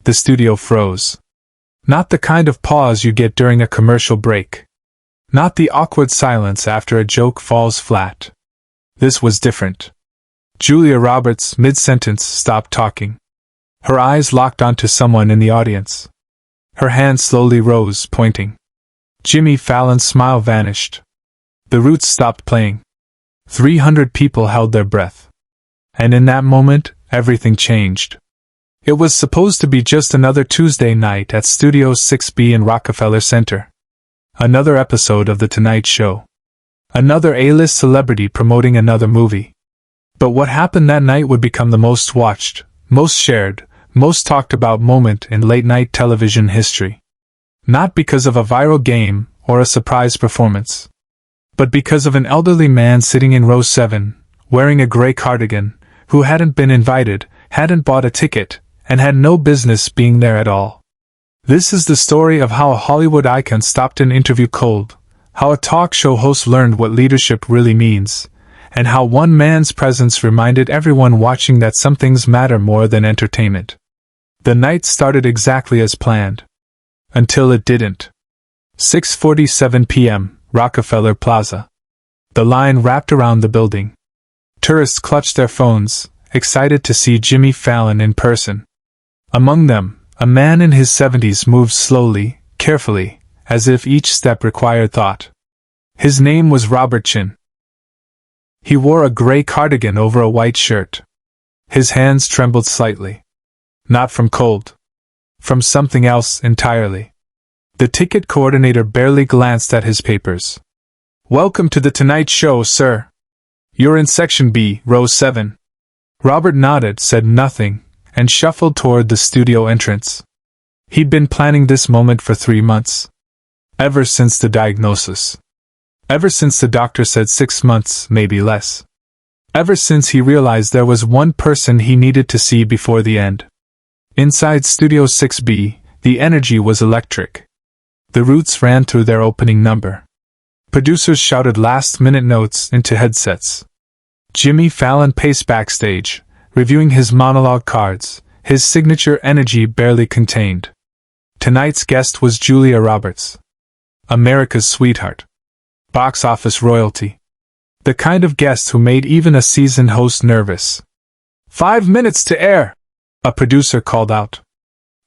The studio froze. Not the kind of pause you get during a commercial break. Not the awkward silence after a joke falls flat. This was different. Julia Roberts, mid-sentence, stopped talking. Her eyes locked onto someone in the audience. Her hand slowly rose, pointing. Jimmy Fallon's smile vanished. The Roots stopped playing. 300 people held their breath. And in that moment, everything changed. It was supposed to be just another Tuesday night at Studio 6B in Rockefeller Center. Another episode of The Tonight Show. Another A-list celebrity promoting another movie. But what happened that night would become the most watched, most shared, most talked about moment in late-night television history. Not because of a viral game or a surprise performance, but because of an elderly man sitting in row 7, wearing a gray cardigan, who hadn't been invited, hadn't bought a ticket, and had no business being there at all. This is the story of how a Hollywood icon stopped an interview cold, how a talk show host learned what leadership really means, and how one man's presence reminded everyone watching that some things matter more than entertainment. The night started exactly as planned. Until it didn't. 6:47 p.m., Rockefeller Plaza. The line wrapped around the building. Tourists clutched their phones, excited to see Jimmy Fallon in person. Among them, a man in his 70s moved slowly, carefully, as if each step required thought. His name was Robert Chin. He wore a gray cardigan over a white shirt. His hands trembled slightly. Not from cold. From something else entirely. The ticket coordinator barely glanced at his papers. "Welcome to The Tonight Show, sir. You're in Section B, row 7. Robert nodded, said nothing, and shuffled toward the studio entrance. He'd been planning this moment for 3 months. Ever since the diagnosis. Ever since the doctor said 6 months, maybe less. Ever since he realized there was one person he needed to see before the end. Inside Studio 6B, the energy was electric. The Roots ran through their opening number. Producers shouted last-minute notes into headsets. Jimmy Fallon paced backstage, reviewing his monologue cards, his signature energy barely contained. Tonight's guest was Julia Roberts. America's sweetheart. Box office royalty. The kind of guest who made even a seasoned host nervous. 5 minutes to air! A producer called out.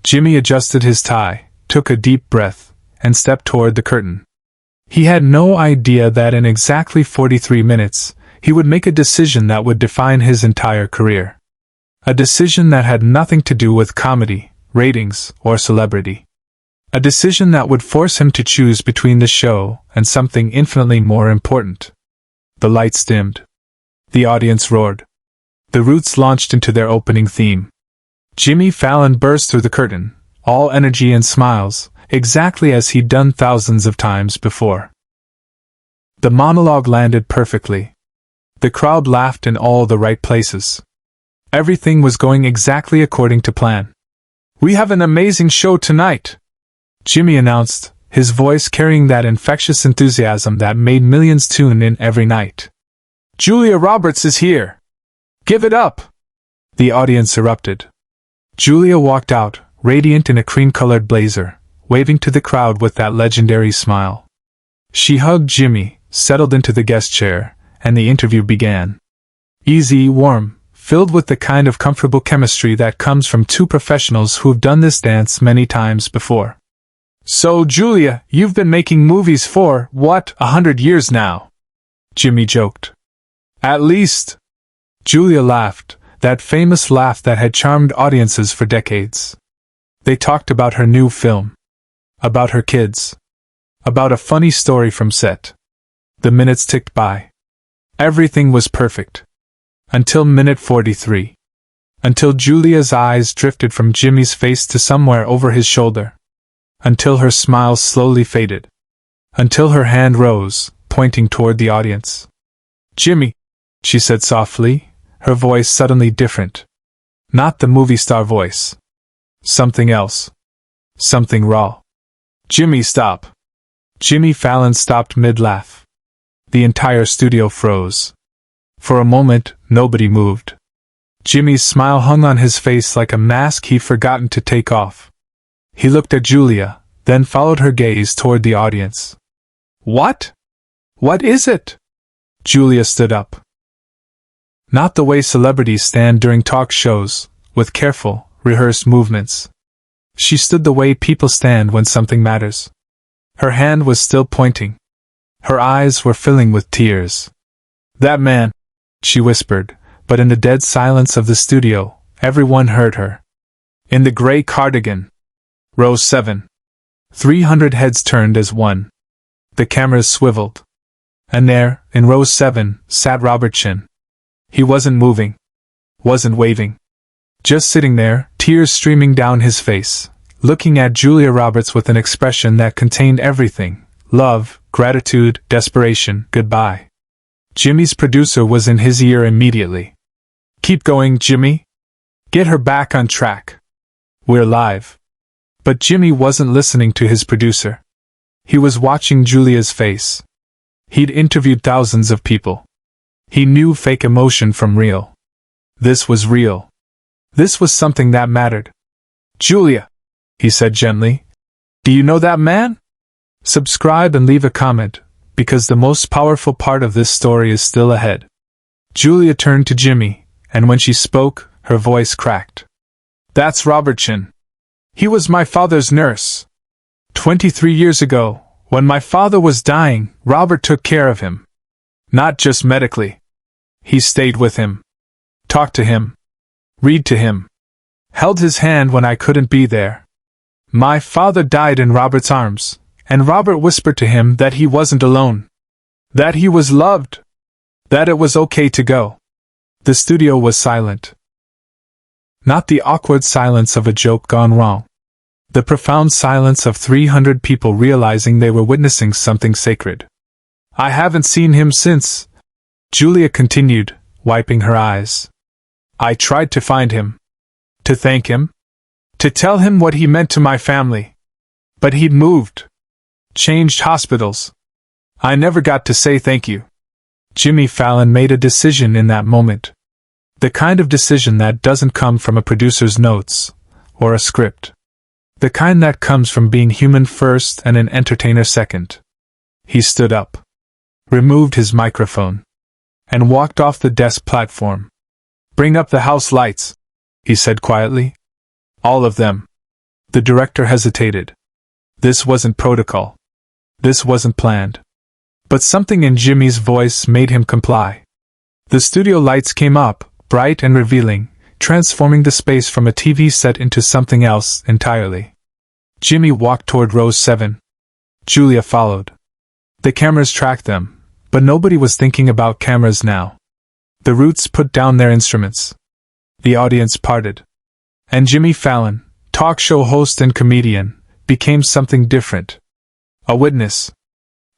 Jimmy adjusted his tie, took a deep breath, and stepped toward the curtain. He had no idea that in exactly 43 minutes, he would make a decision that would define his entire career. A decision that had nothing to do with comedy, ratings, or celebrity. A decision that would force him to choose between the show and something infinitely more important. The lights dimmed. The audience roared. The Roots launched into their opening theme. Jimmy Fallon burst through the curtain, all energy and smiles, exactly as he'd done thousands of times before. The monologue landed perfectly. The crowd laughed in all the right places. Everything was going exactly according to plan. "We have an amazing show tonight," Jimmy announced, his voice carrying that infectious enthusiasm that made millions tune in every night. "Julia Roberts is here! Give it up!" The audience erupted. Julia walked out, radiant in a cream-colored blazer, waving to the crowd with that legendary smile. She hugged Jimmy, settled into the guest chair, and the interview began. Easy, warm, filled with the kind of comfortable chemistry that comes from two professionals who've done this dance many times before. "So, Julia, you've been making movies for, what, 100 years now?" Jimmy joked. "At least." Julia laughed, that famous laugh that had charmed audiences for decades. They talked about her new film. About her kids. About a funny story from set. The minutes ticked by. Everything was perfect. Until minute 43. Until Julia's eyes drifted from Jimmy's face to somewhere over his shoulder. Until her smile slowly faded. Until her hand rose, pointing toward the audience. "Jimmy," she said softly, her voice suddenly different. Not the movie star voice. Something else. Something raw. "Jimmy, stop." Jimmy Fallon stopped mid-laugh. The entire studio froze. For a moment, nobody moved. Jimmy's smile hung on his face like a mask he'd forgotten to take off. He looked at Julia, then followed her gaze toward the audience. What? What is it? Julia stood up. Not the way celebrities stand during talk shows, with careful, rehearsed movements. She stood the way people stand when something matters. Her hand was still pointing. Her eyes were filling with tears. That man, she whispered, but in the dead silence of the studio, everyone heard her. In the gray cardigan. Row 7. 300 heads turned as one. The cameras swiveled. And there, in row 7, sat Robert Chin. He wasn't moving. Wasn't waving. Just sitting there, tears streaming down his face, looking at Julia Roberts with an expression that contained everything: love, gratitude, desperation, goodbye. Jimmy's producer was in his ear immediately. Keep going, Jimmy. Get her back on track. We're live. But Jimmy wasn't listening to his producer. He was watching Julia's face. He'd interviewed thousands of people. He knew fake emotion from real. This was real. This was something that mattered. Julia, he said gently, do you know that man? Subscribe and leave a comment, because the most powerful part of this story is still ahead. Julia turned to Jimmy, and when she spoke, her voice cracked. That's Robert Chin. He was my father's nurse. 23 years ago, when my father was dying, Robert took care of him. Not just medically. He stayed with him. Talked to him. Read to him. Held his hand when I couldn't be there. My father died in Robert's arms, and Robert whispered to him that he wasn't alone. That he was loved. That it was okay to go. The studio was silent. Not the awkward silence of a joke gone wrong. The profound silence of 300 people realizing they were witnessing something sacred. I haven't seen him since, Julia continued, wiping her eyes. I tried to find him. To thank him. To tell him what he meant to my family. But he'd moved. Changed hospitals. I never got to say thank you. Jimmy Fallon made a decision in that moment. The kind of decision that doesn't come from a producer's notes, or a script. The kind that comes from being human first and an entertainer second. He stood up. Removed his microphone. And walked off the desk platform. Bring up the house lights, he said quietly. All of them. The director hesitated. This wasn't protocol. This wasn't planned. But something in Jimmy's voice made him comply. The studio lights came up, bright and revealing, transforming the space from a TV set into something else entirely. Jimmy walked toward row 7. Julia followed. The cameras tracked them, but nobody was thinking about cameras now. The Roots put down their instruments. The audience parted. And Jimmy Fallon, talk show host and comedian, became something different. A witness.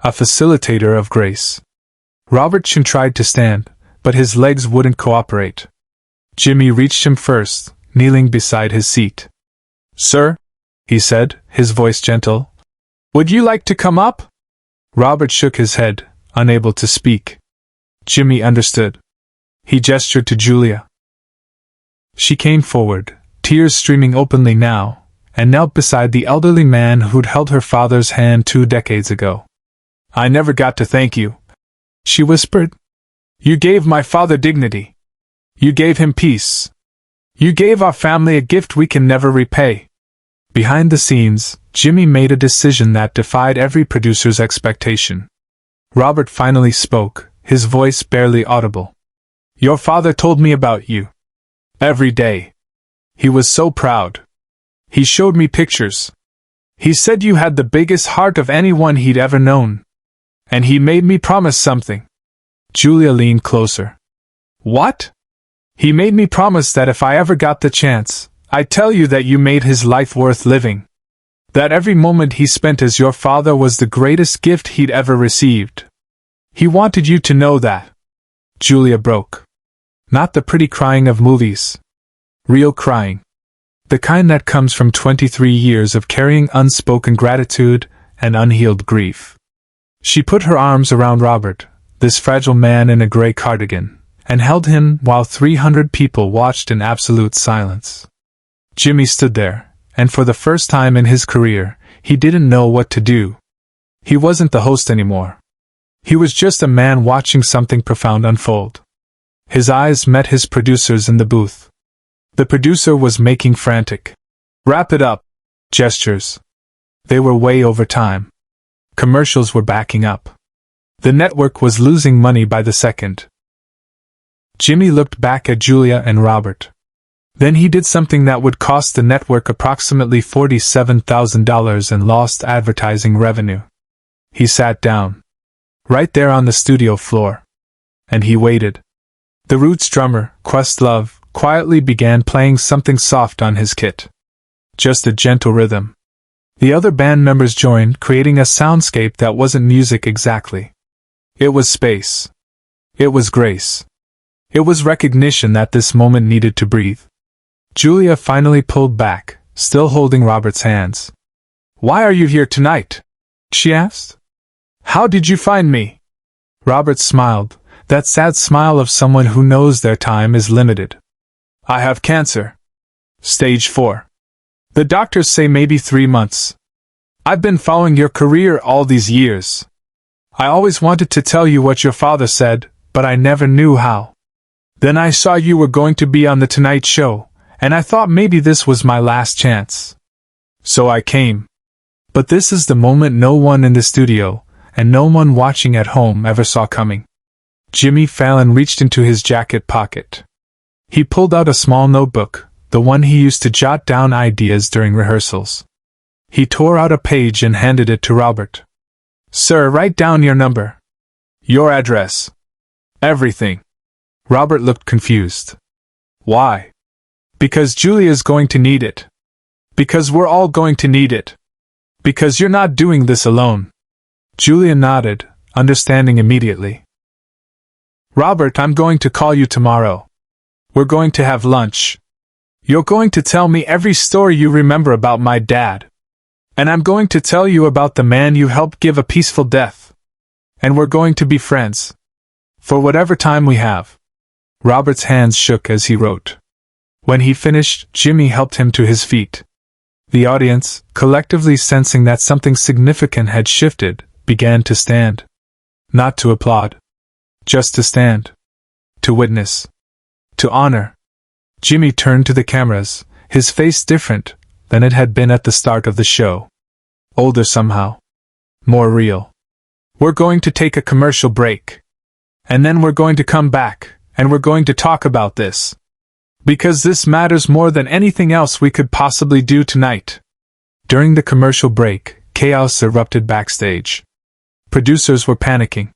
A facilitator of grace. Robert Chin tried to stand, but his legs wouldn't cooperate. Jimmy reached him first, kneeling beside his seat. Sir, he said, his voice gentle, would you like to come up? Robert shook his head, unable to speak. Jimmy understood. He gestured to Julia. She came forward, tears streaming openly now, and knelt beside the elderly man who'd held her father's hand 2 decades ago. I never got to thank you, she whispered. You gave my father dignity. You gave him peace. You gave our family a gift we can never repay. Behind the scenes, Jimmy made a decision that defied every producer's expectation. Robert finally spoke, his voice barely audible. Your father told me about you. Every day. He was so proud. He showed me pictures. He said you had the biggest heart of anyone he'd ever known. And he made me promise something. Julia leaned closer. What? He made me promise that if I ever got the chance, I'd tell you that you made his life worth living. That every moment he spent as your father was the greatest gift he'd ever received. He wanted you to know that. Julia broke. Not the pretty crying of movies. Real crying. The kind that comes from 23 years of carrying unspoken gratitude and unhealed grief. She put her arms around Robert, this fragile man in a gray cardigan, and held him while 300 people watched in absolute silence. Jimmy stood there, and for the first time in his career, he didn't know what to do. He wasn't the host anymore. He was just a man watching something profound unfold. His eyes met his producer's in the booth. The producer was making frantic, "Wrap it up!" gestures. They were way over time. Commercials were backing up. The network was losing money by the second. Jimmy looked back at Julia and Robert. Then he did something that would cost the network approximately $47,000 in lost advertising revenue. He sat down. Right there on the studio floor. And he waited. The Roots drummer, Questlove, quietly began playing something soft on his kit. Just a gentle rhythm. The other band members joined, creating a soundscape that wasn't music exactly. It was space. It was grace. It was recognition that this moment needed to breathe. Julia finally pulled back, still holding Robert's hands. "Why are you here tonight?" she asked. "How did you find me?" Robert smiled, that sad smile of someone who knows their time is limited. "I have cancer. Stage 4. The doctors say maybe 3 months. I've been following your career all these years. I always wanted to tell you what your father said, but I never knew how. Then I saw you were going to be on The Tonight Show, and I thought maybe this was my last chance. So I came. But this is the moment no one in the studio, and no one watching at home ever saw coming." Jimmy Fallon reached into his jacket pocket. He pulled out a small notebook, the one he used to jot down ideas during rehearsals. He tore out a page and handed it to Robert. "Sir, write down your number. Your address. Everything." Robert looked confused. "Why?" "Because Julia's going to need it. Because we're all going to need it. Because you're not doing this alone." Julia nodded, understanding immediately. "Robert, I'm going to call you tomorrow. We're going to have lunch. You're going to tell me every story you remember about my dad. And I'm going to tell you about the man you helped give a peaceful death. And we're going to be friends. For whatever time we have." Robert's hands shook as he wrote. When he finished, Jimmy helped him to his feet. The audience, collectively sensing that something significant had shifted, began to stand. Not to applaud. Just to stand. To witness. To honor. Jimmy turned to the cameras, his face different than it had been at the start of the show. Older somehow. More real. "We're going to take a commercial break. And then we're going to come back, and we're going to talk about this. Because this matters more than anything else we could possibly do tonight." During the commercial break, chaos erupted backstage. Producers were panicking.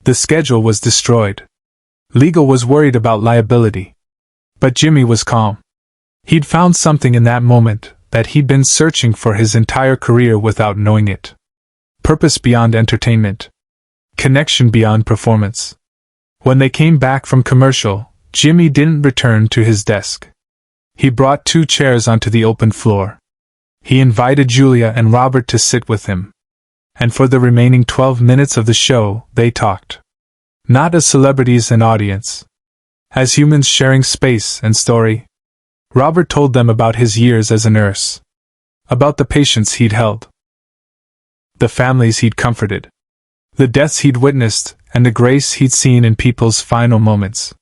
The schedule was destroyed. Legal was worried about liability. But Jimmy was calm. He'd found something in that moment that he'd been searching for his entire career without knowing it. Purpose beyond entertainment. Connection beyond performance. When they came back from commercial, Jimmy didn't return to his desk. He brought 2 chairs onto the open floor. He invited Julia and Robert to sit with him. And for the remaining 12 minutes of the show, they talked. Not as celebrities and audience. As humans sharing space and story. Robert told them about his years as a nurse. About the patients he'd held. The families he'd comforted. The deaths he'd witnessed, and the grace he'd seen in people's final moments.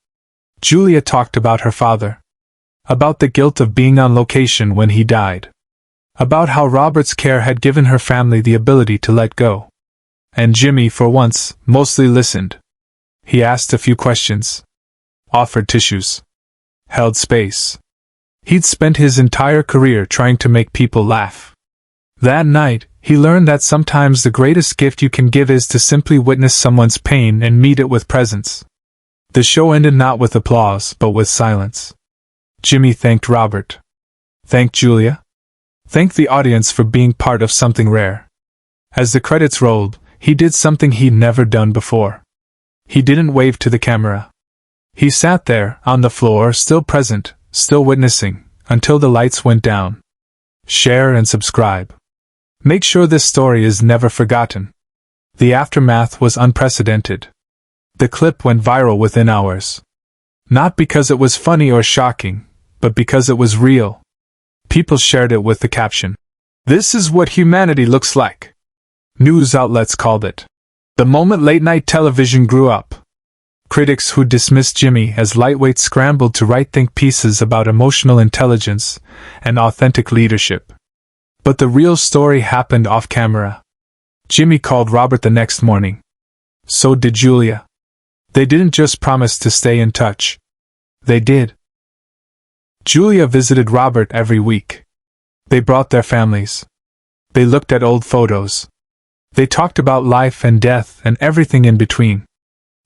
Julia talked about her father. About the guilt of being on location when he died. About how Robert's care had given her family the ability to let go. And Jimmy, for once, mostly listened. He asked a few questions. Offered tissues. Held space. He'd spent his entire career trying to make people laugh. That night, he learned that sometimes the greatest gift you can give is to simply witness someone's pain and meet it with presence. The show ended not with applause, but with silence. Jimmy thanked Robert. Thanked Julia. Thanked the audience for being part of something rare. As the credits rolled, he did something he'd never done before. He didn't wave to the camera. He sat there, on the floor, still present, still witnessing, until the lights went down. Share and subscribe. Make sure this story is never forgotten. The aftermath was unprecedented. The clip went viral within hours. Not because it was funny or shocking, but because it was real. People shared it with the caption, "This is what humanity looks like." News outlets called it the moment late-night television grew up. Critics who dismissed Jimmy as lightweight scrambled to write think pieces about emotional intelligence and authentic leadership. But the real story happened off-camera. Jimmy called Robert the next morning. So did Julia. They didn't just promise to stay in touch. They did. Julia visited Robert every week. They brought their families. They looked at old photos. They talked about life and death and everything in between.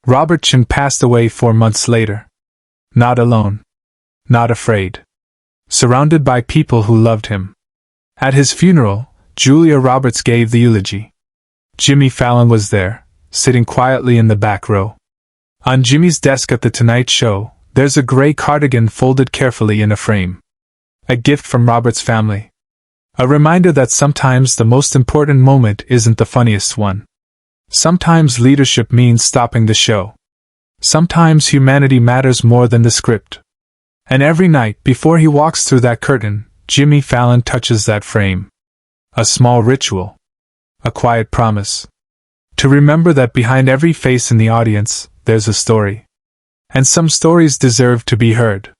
Robert Chin passed away 4 months later. Not alone. Not afraid. Surrounded by people who loved him. At his funeral, Julia Roberts gave the eulogy. Jimmy Fallon was there, sitting quietly in the back row. On Jimmy's desk at The Tonight Show, there's a gray cardigan folded carefully in a frame. A gift from Robert's family. A reminder that sometimes the most important moment isn't the funniest one. Sometimes leadership means stopping the show. Sometimes humanity matters more than the script. And every night before he walks through that curtain, Jimmy Fallon touches that frame. A small ritual. A quiet promise. To remember that behind every face in the audience, there's a story. And some stories deserve to be heard.